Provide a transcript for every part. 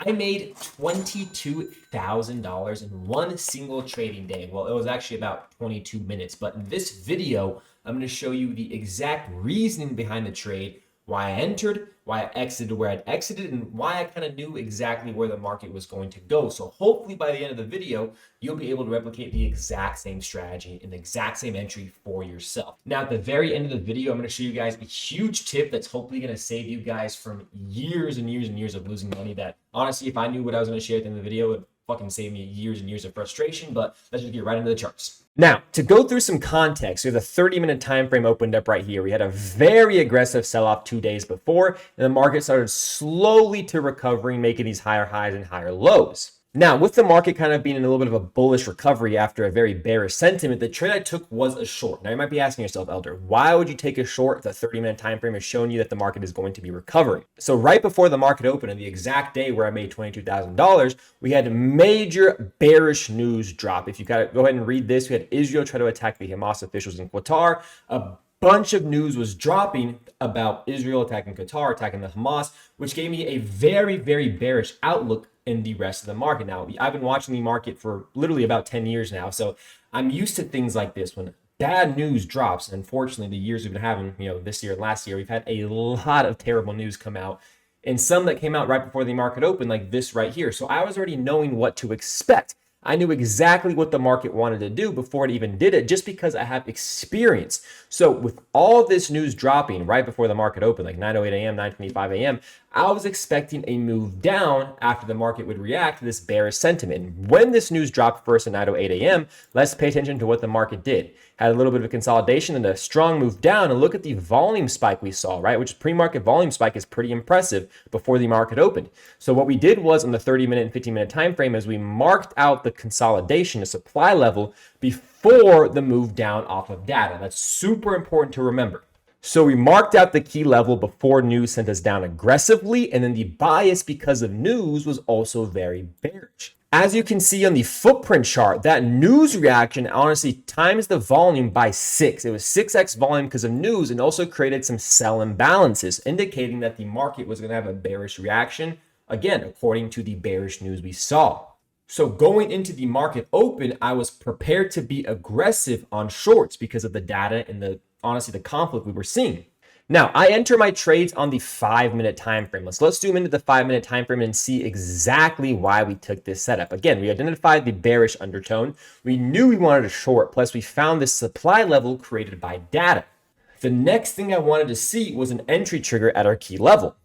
I made $22,000 in one single trading day. Well, it was actually about 22 minutes, but in this video, I'm going to show you the exact reasoning behind the trade, why I entered, why I exited where I'd exited, and why I kind of knew exactly where the market was going to go. So hopefully by the end of the video, you'll be able to replicate the exact same strategy and the exact same entry for yourself. Now, at the very end of the video, I'm going to show you guys a huge tip that's hopefully going to save you guys from years and years and years of losing money that honestly, if I knew what I was going to share at the end of the video, it would fucking save me years and years of frustration. But let's just get right into the charts. Now, to go through some context, we have a 30-minute time frame opened up right here. We had a very aggressive sell-off 2 days before, and the market started slowly to recovering, making these higher highs and higher lows. Now, with the market kind of being in a little bit of a bullish recovery after a very bearish sentiment, the trade I took was a short. Now, you might be asking yourself, Elder, why would you take a short if the 30-minute time frame is showing you that the market is going to be recovering? So right before the market opened, and the exact day where I made $22,000, we had major bearish news drop. If you got to go ahead and read this, we had Israel try to attack the Hamas officials in Qatar. A bunch of news was dropping about Israel attacking Qatar, attacking the Hamas, which gave me a very, very bearish outlook in the rest of the market. Now, I've been watching the market for literally about 10 years now, so I'm used to things like this. When bad news drops, and unfortunately, the years we've been having, this year and last year, we've had a lot of terrible news come out, and some that came out right before the market opened, like this right here. So I was already knowing what to expect. I knew exactly what the market wanted to do before it even did it, just because I have experience. So with all this news dropping right before the market opened, like 9:08 a.m., 9:25 a.m., I was expecting a move down after the market would react to this bearish sentiment. And when this news dropped first at 9:08 a.m., let's pay attention to what the market did. Had a little bit of a consolidation and a strong move down, and look at the volume spike we saw, right? Which pre-market volume spike is pretty impressive before the market opened. So what we did was on the 30-minute and 15-minute time frame is we marked out the consolidation, the supply level, before the move down off of data. That's super important to remember. So we marked out the key level before news sent us down aggressively, and then the bias because of news was also very bearish. As you can see on the footprint chart, that news reaction honestly times the volume by 6. It was 6x volume because of news, and also created some sell imbalances, indicating that the market was going to have a bearish reaction, again, according to the bearish news we saw. So going into the market open, I was prepared to be aggressive on shorts because of the data and the conflict we were seeing. Now, I enter my trades on the 5-minute time frame. Let's zoom into the 5-minute time frame and see exactly why we took this setup. Again, we identified the bearish undertone. We knew we wanted a short, plus we found this supply level created by data. The next thing I wanted to see was an entry trigger at our key level.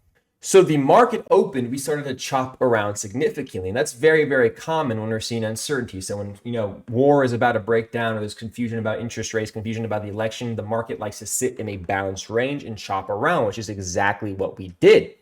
So the market opened, we started to chop around significantly. And that's very, very common when we're seeing uncertainty. So when, war is about to break down, or there's confusion about interest rates, confusion about the election, the market likes to sit in a balanced range and chop around, which is exactly what we did.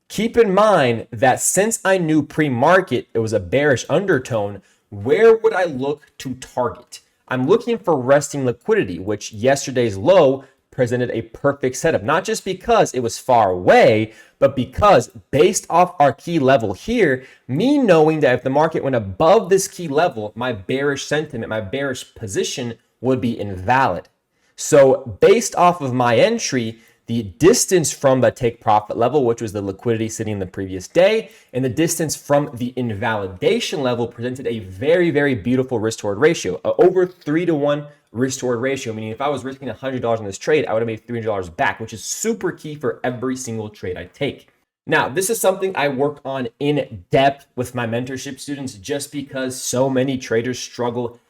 Keep in mind that since I knew pre-market it was a bearish undertone, where would I look to target? I'm looking for resting liquidity, which yesterday's low presented a perfect setup, not just because it was far away, but because based off our key level here, me knowing that if the market went above this key level, my bearish sentiment, my bearish position would be invalid. So based off of my entry, the distance from the take profit level, which was the liquidity sitting the previous day, and the distance from the invalidation level presented a very, very beautiful risk to reward ratio, over 3-to-1 risk to reward ratio, meaning if I was risking $100 in this trade, I would have made $300 back, which is super key for every single trade I take. Now, this is something I work on in depth with my mentorship students, just because so many traders struggle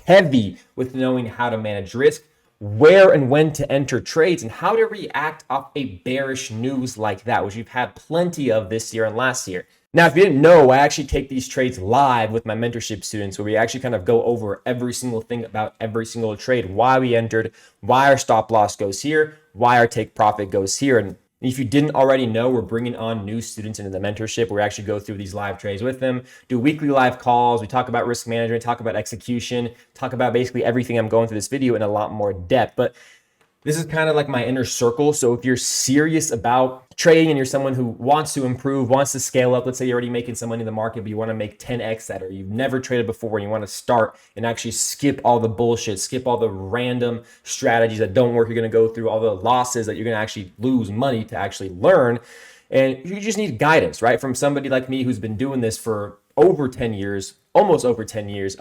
heavy with knowing how to manage risk, where and when to enter trades, and how to react off a bearish news like that, which we've had plenty of this year and last year. Now, if you didn't know, I actually take these trades live with my mentorship students, where we actually kind of go over every single thing about every single trade, why we entered, why our stop loss goes here, why our take profit goes here. And if you didn't already know, we're bringing on new students into the mentorship. We actually go through these live trades with them, do weekly live calls. We talk about risk management, talk about execution, talk about basically everything I'm going through this video in a lot more depth. But this is kind of like my inner circle. So if you're serious about trading and you're someone who wants to improve, wants to scale up, let's say you're already making some money in the market, but you want to make 10x that, or you've never traded before and you want to start and actually skip all the bullshit, skip all the random strategies that don't work. You're going to go through all the losses that you're going to actually lose money to actually learn. And you just need guidance, right? From somebody like me who's been doing this for over 10 years, almost over 10 years.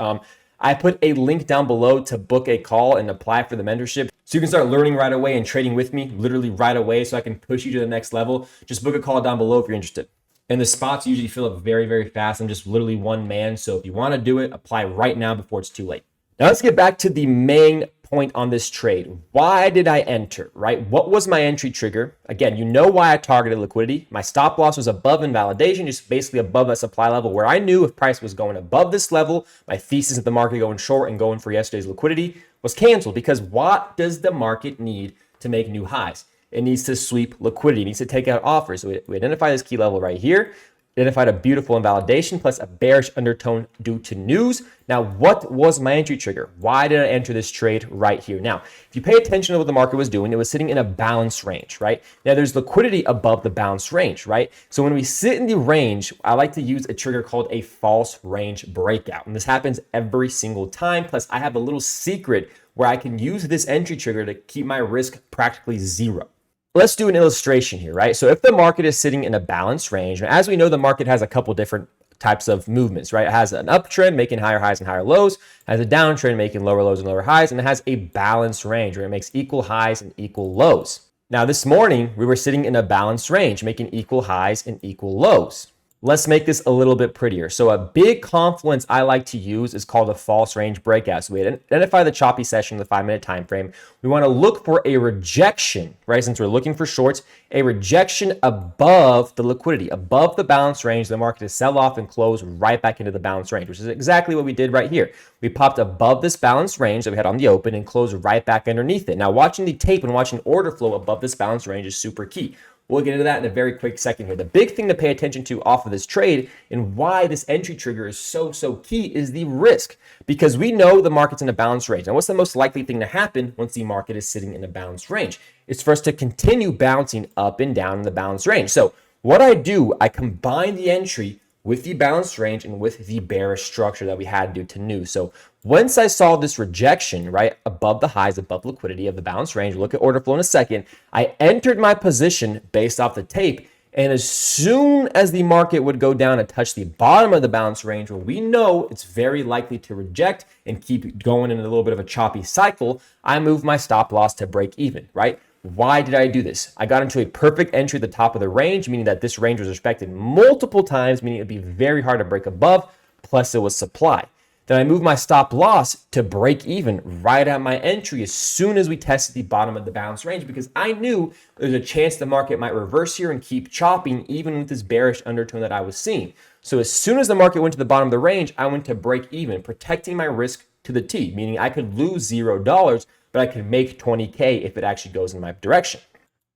I put a link down below to book a call and apply for the mentorship. So you can start learning right away and trading with me literally right away so I can push you to the next level. Just book a call down below if you're interested. And the spots usually fill up very, very fast. I'm just literally one man. So if you want to do it, apply right now before it's too late. Now let's get back to the main point on this trade. Why did I enter, right? What was my entry trigger? Again, you know why I targeted liquidity. My stop loss was above invalidation, just basically above that supply level where I knew if price was going above this level, my thesis of the market going short and going for yesterday's liquidity was canceled. Because what does the market need to make new highs? It needs to sweep liquidity. It needs to take out offers. So we identify this key level right here. Identified a beautiful invalidation plus a bearish undertone due to news. Now, what was my entry trigger? Why did I enter this trade right here? Now, if you pay attention to what the market was doing, it was sitting in a balanced range, right? Now, there's liquidity above the balanced range, right? So when we sit in the range, I like to use a trigger called a false range breakout. And this happens every single time. Plus, I have a little secret where I can use this entry trigger to keep my risk practically zero. Let's do an illustration here, right? So if the market is sitting in a balanced range, and as we know, the market has a couple different types of movements, right? It has an uptrend making higher highs and higher lows, has a downtrend making lower lows and lower highs, and it has a balanced range where it makes equal highs and equal lows. Now, this morning, we were sitting in a balanced range, making equal highs and equal lows. Let's make this a little bit prettier. So a big confluence I like to use is called a false range breakout. So we identify the choppy session in the 5-minute time frame. We want to look for a rejection, right? Since we're looking for shorts, a rejection above the liquidity, above the balance range, the market to sell off and close right back into the balance range, which is exactly what we did right here. We popped above this balance range that we had on the open and closed right back underneath it. Now, watching the tape and watching order flow above this balance range is super key. We'll get into that in a very quick second here. The big thing to pay attention to off of this trade and why this entry trigger is so key is the risk, because we know the market's in a balanced range. Now, what's the most likely thing to happen once the market is sitting in a balanced range? It's for us to continue bouncing up and down in the balanced range. So what I do, I combine the entry with the balanced range and with the bearish structure that we had due to news. So once I saw this rejection, right, above the highs, above liquidity of the balanced range, look at order flow in a second, I entered my position based off the tape. And as soon as the market would go down and touch the bottom of the balance range, where we know it's very likely to reject and keep going in a little bit of a choppy cycle, I moved my stop loss to break even, right? Why did I do this? I got into a perfect entry at the top of the range, meaning that this range was respected multiple times, meaning it'd be very hard to break above, plus it was supply. Then I moved my stop loss to break even right at my entry as soon as we tested the bottom of the balance range, because I knew there's a chance the market might reverse here and keep chopping even with this bearish undertone that I was seeing. So as soon as the market went to the bottom of the range, I went to break even, protecting my risk to the T, meaning I could lose $0, but I could make 20K if it actually goes in my direction.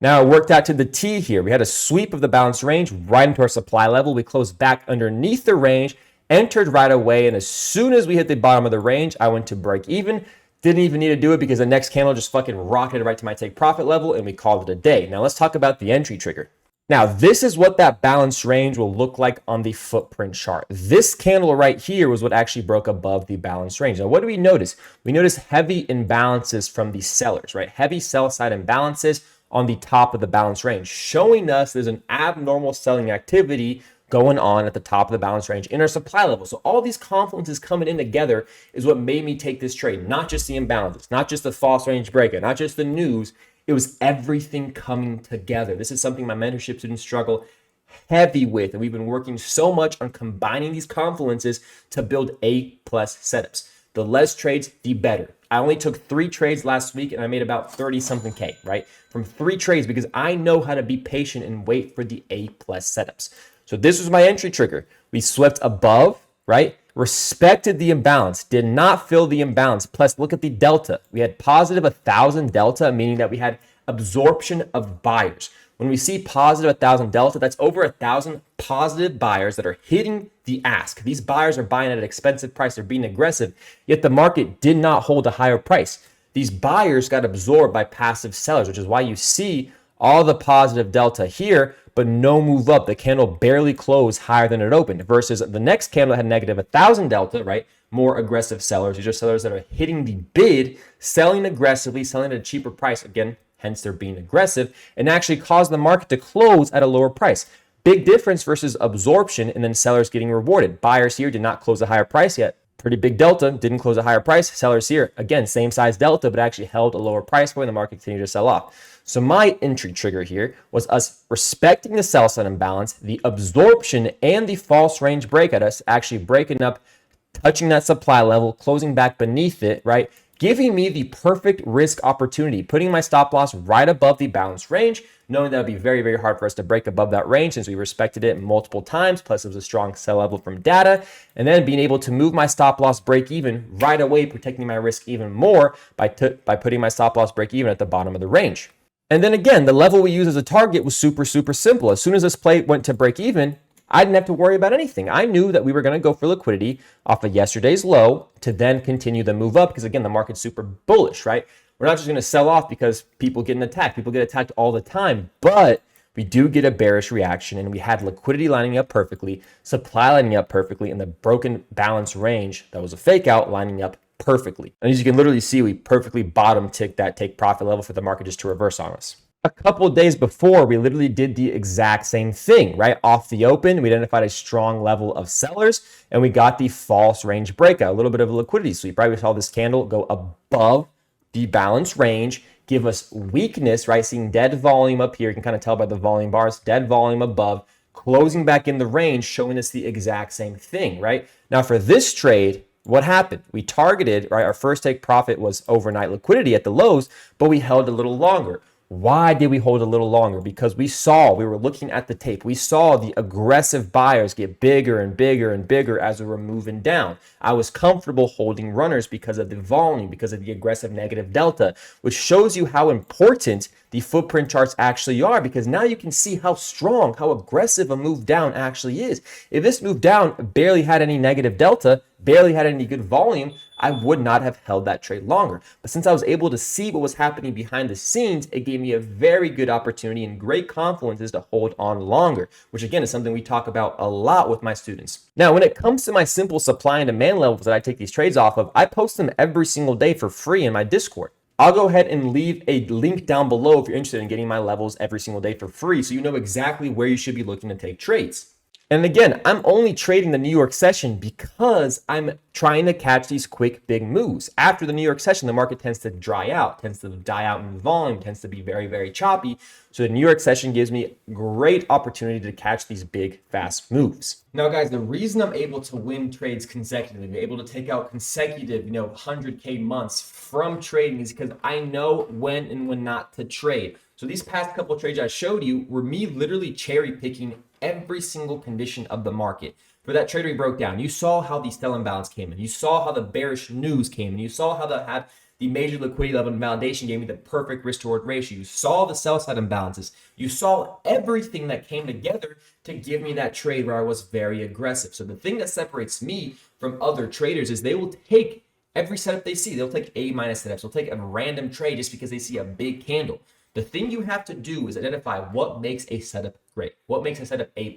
Now it worked out to the T here. We had a sweep of the balance range right into our supply level. We closed back underneath the range, entered right away, and as soon as we hit the bottom of the range, I went to break even. Didn't even need to do it because the next candle just fucking rocketed right to my take profit level and we called it a day. Now let's talk about the entry trigger. Now this is what that balance range will look like on the footprint chart. This candle right here was what actually broke above the balance range. Now what do we notice? We notice heavy imbalances from the sellers, right? Heavy sell side imbalances on the top of the balance range, showing us there's an abnormal selling activity going on at the top of the balance range in our supply level. So all these confluences coming in together is what made me take this trade, not just the imbalances, not just the false range breakout, not just the news. It was everything coming together. This is something my mentorship students struggle heavy with, and we've been working so much on combining these confluences to build A+ setups. The less trades, the better. I only took 3 trades last week and I made about 30 something K, right? From 3 trades, because I know how to be patient and wait for the A+ setups. So this was my entry trigger. We swept above, right? Respected the imbalance, did not fill the imbalance. Plus, look at the delta. We had positive 1,000 delta, meaning that we had absorption of buyers. When we see positive 1,000 delta, that's over 1,000 positive buyers that are hitting the ask. These buyers are buying at an expensive price. They're being aggressive, yet the market did not hold a higher price. These buyers got absorbed by passive sellers, which is why you see all the positive delta here, but no move up. The candle barely closed higher than it opened, versus the next candle had negative 1,000 delta, right? More aggressive sellers. These are sellers that are hitting the bid, selling aggressively, selling at a cheaper price. Again, hence they're being aggressive, and actually cause the market to close at a lower price. Big difference versus absorption and then sellers getting rewarded. Buyers here did not close a higher price yet. Pretty big delta, didn't close a higher price. Sellers here, again, same size delta, but actually held a lower price point. The market continued to sell off. So my entry trigger here was us respecting the sell side imbalance, the absorption, and the false range breakout, us actually breaking up, touching that supply level, closing back beneath it, right? Giving me the perfect risk opportunity, putting my stop loss right above the balanced range, knowing that would be very, very hard for us to break above that range since we respected it multiple times, plus it was a strong sell level from data, and then being able to move my stop loss break even right away, protecting my risk even more by putting my stop loss break even at the bottom of the range. And then again, the level we use as a target was super, super simple. As soon as this play went to break even, I didn't have to worry about anything. I knew that we were going to go for liquidity off of yesterday's low to then continue the move up because, again, the market's super bullish, right? We're not just going to sell off because people get attacked. People get attacked all the time, but we do get a bearish reaction, and we had liquidity lining up perfectly, supply lining up perfectly, and the broken balance range that was a fake out lining up perfectly. And as you can literally see, we perfectly bottom ticked that take profit level for the market just to reverse on us. A couple of days before, we literally did the exact same thing, right? Off the open, we identified a strong level of sellers, and we got the false range breakout, a little bit of a liquidity sweep, right? We saw this candle go above the balance range, give us weakness, right? Seeing dead volume up here. You can kind of tell by the volume bars, dead volume above, closing back in the range, showing us the exact same thing, right? Now for this trade, what happened? We targeted, right? Our first take profit was overnight liquidity at the lows, but we held a little longer. Why did we hold a little longer? Because we were looking at the tape. We saw the aggressive buyers get bigger and bigger and bigger as we were moving down. I was comfortable holding runners because of the volume, because of the aggressive negative delta, which shows you how important the footprint charts actually are, because now you can see how strong, how aggressive a move down actually is. If this move down barely had any negative delta, barely had any good volume, I would not have held that trade longer. But since I was able to see what was happening behind the scenes, it gave me a very good opportunity and great confluences to hold on longer, which again is something we talk about a lot with my students. Now, when it comes to my simple supply and demand levels that I take these trades off of, I post them every single day for free in my Discord. I'll go ahead and leave a link down below if you're interested in getting my levels every single day for free, so you know exactly where you should be looking to take trades. And again, I'm only trading the New York session because I'm trying to catch these quick, big moves. After the New York session, the market tends to dry out, tends to die out in volume, tends to be very, very choppy. So the New York session gives me great opportunity to catch these big, fast moves. Now, guys, the reason I'm able to win trades consecutively, able to take out consecutive, 100K months from trading is because I know when and when not to trade. So these past couple of trades I showed you were me literally cherry picking every single condition of the market. For that trade we broke down, you saw how the sell imbalance came in. You saw how the bearish news came in. You saw how that had the major liquidity level validation gave me the perfect risk to reward ratio. You saw the sell side imbalances. You saw everything that came together to give me that trade where I was very aggressive. So the thing that separates me from other traders is they will take every setup they see. They'll take A- setups. They'll take a random trade just because they see a big candle. The thing you have to do is identify what makes a setup great, what makes a setup A+,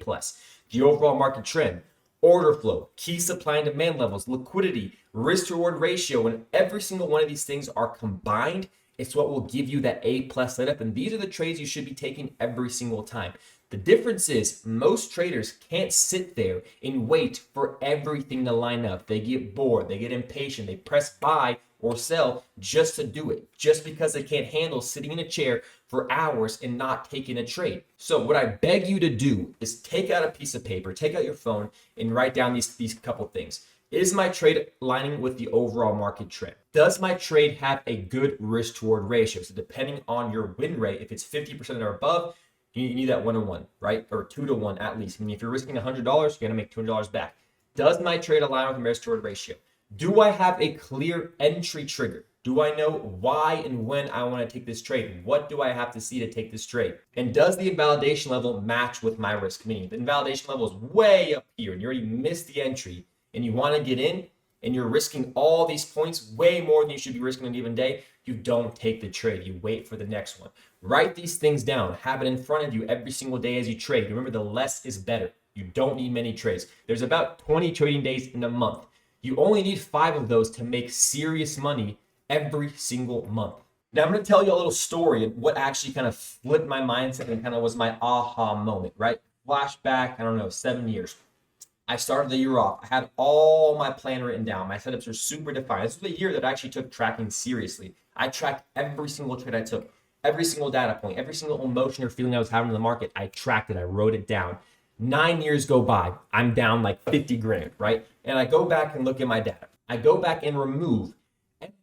the overall market trend, order flow, key supply and demand levels, liquidity, risk to reward ratio. When every single one of these things are combined, it's what will give you that A+ setup. And these are the trades you should be taking every single time. The difference is most traders can't sit there and wait for everything to line up. They get bored, they get impatient, they press buy or sell just to do it, just because they can't handle sitting in a chair for hours and not taking a trade. So what I beg you to do is take out a piece of paper, take out your phone, and write down these couple things. Is my trade aligning with the overall market trend? Does my trade have a good risk to reward ratio? So depending on your win rate, if it's 50% or above, you need that 1-to-1, right? Or 2-to-1 at least. I mean, if you're risking $100, you're gonna make $200 back. Does my trade align with the risk to reward ratio? Do I have a clear entry trigger? Do I know why and when I want to take this trade? What do I have to see to take this trade? And does the invalidation level match with my risk? Meaning the invalidation level is way up here and you already missed the entry and you want to get in and you're risking all these points way more than you should be risking on a given day, you don't take the trade. You wait for the next one. Write these things down. Have it in front of you every single day as you trade. Remember, the less is better. You don't need many trades. There's about 20 trading days in a month. You only need 5 of those to make serious money every single month. Now I'm going to tell you a little story of what actually kind of flipped my mindset and kind of was my aha moment, right? Flashback, I don't know, 7 years. I started the year off. I had all my plan written down. My setups are super defined. This was the year that I actually took tracking seriously. I tracked every single trade I took, every single data point, every single emotion or feeling I was having in the market. I tracked it. I wrote it down. 9 years go by. I'm down like 50 grand, right? And I go back and look at my data. I go back and remove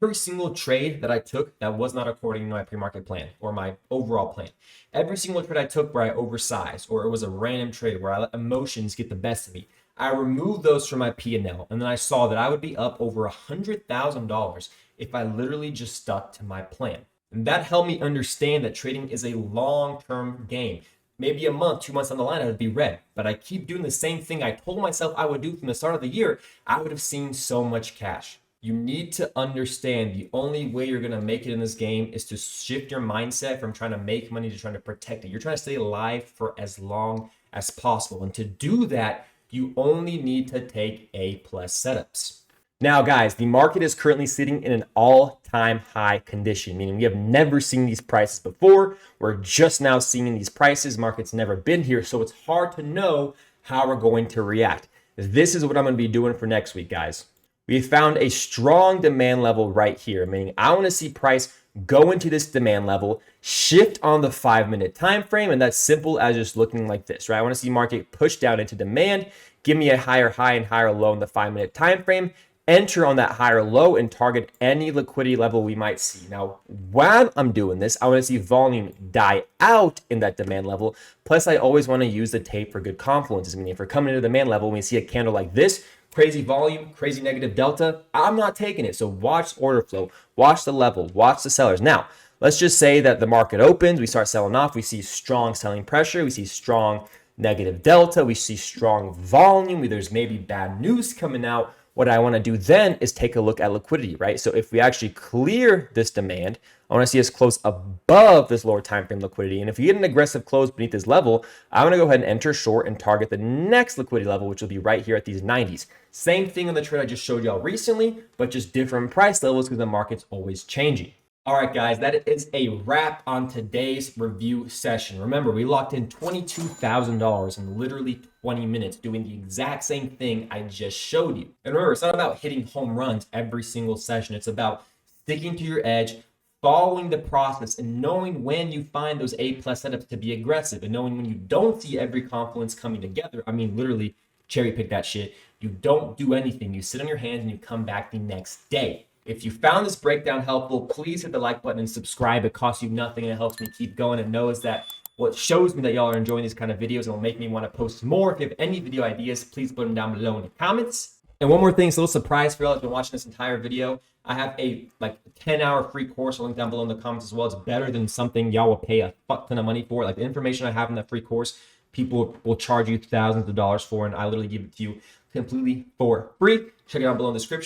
every single trade that I took that was not according to my pre-market plan or my overall plan. Every single trade I took where I oversized or it was a random trade where I let emotions get the best of me, I removed those from my P&L, and then I saw that I would be up over $100,000 if I literally just stuck to my plan. And that helped me understand that trading is a long-term game. Maybe a month, 2 months down the line, I would be red. But I keep doing the same thing I told myself I would do from the start of the year, I would have seen so much cash. You need to understand the only way you're going to make it in this game is to shift your mindset from trying to make money to trying to protect it. You're trying to stay alive for as long as possible. And to do that, you only need to take A+ setups. Now, guys, the market is currently sitting in an all-time high condition, meaning we have never seen these prices before. We're just now seeing these prices. Market's never been here, so it's hard to know how we're going to react. This is what I'm going to be doing for next week, guys. We found a strong demand level right here, meaning I want to see price go into this demand level, shift on the 5-minute time frame, and that's simple as just looking like this, right? I want to see market push down into demand, give me a higher high and higher low in the 5-minute time frame, enter on that higher low and target any liquidity level we might see. Now, while I'm doing this, I want to see volume die out in that demand level. Plus, I always want to use the tape for good confluences, meaning if we're coming into the demand level and we see a candle like this, crazy volume, crazy negative delta, I'm not taking it. So watch order flow, watch the level, watch the sellers. Now, let's just say that the market opens, we start selling off, we see strong selling pressure, we see strong negative delta, we see strong volume, there's maybe bad news coming out. What I want to do then is take a look at liquidity, right? So if we actually clear this demand, I want to see us close above this lower time frame liquidity. And if we get an aggressive close beneath this level, I want to go ahead and enter short and target the next liquidity level, which will be right here at these 90s. Same thing on the trade I just showed y'all recently, but just different price levels because the market's always changing. All right, guys, that is a wrap on today's review session. Remember, we locked in $22,000 in literally 20 minutes doing the exact same thing I just showed you. And remember, it's not about hitting home runs every single session. It's about sticking to your edge, following the process, and knowing when you find those A+ setups to be aggressive, and knowing when you don't see every confluence coming together. I mean, literally cherry pick that shit. You don't do anything. You sit on your hands and you come back the next day. If you found this breakdown helpful, please hit the like button and subscribe. It costs you nothing and it helps me keep going and knows that what shows me that y'all are enjoying these kind of videos and will make me want to post more. If you have any video ideas, please put them down below in the comments. And one more thing, it's a little surprise for y'all if you're watching this entire video. I have a 10-hour free course. I'll link down below in the comments as well. It's better than something y'all will pay a fuck ton of money for. Like the information I have in that free course, people will charge you thousands of dollars for, and I literally give it to you completely for free. Check it out below in the description.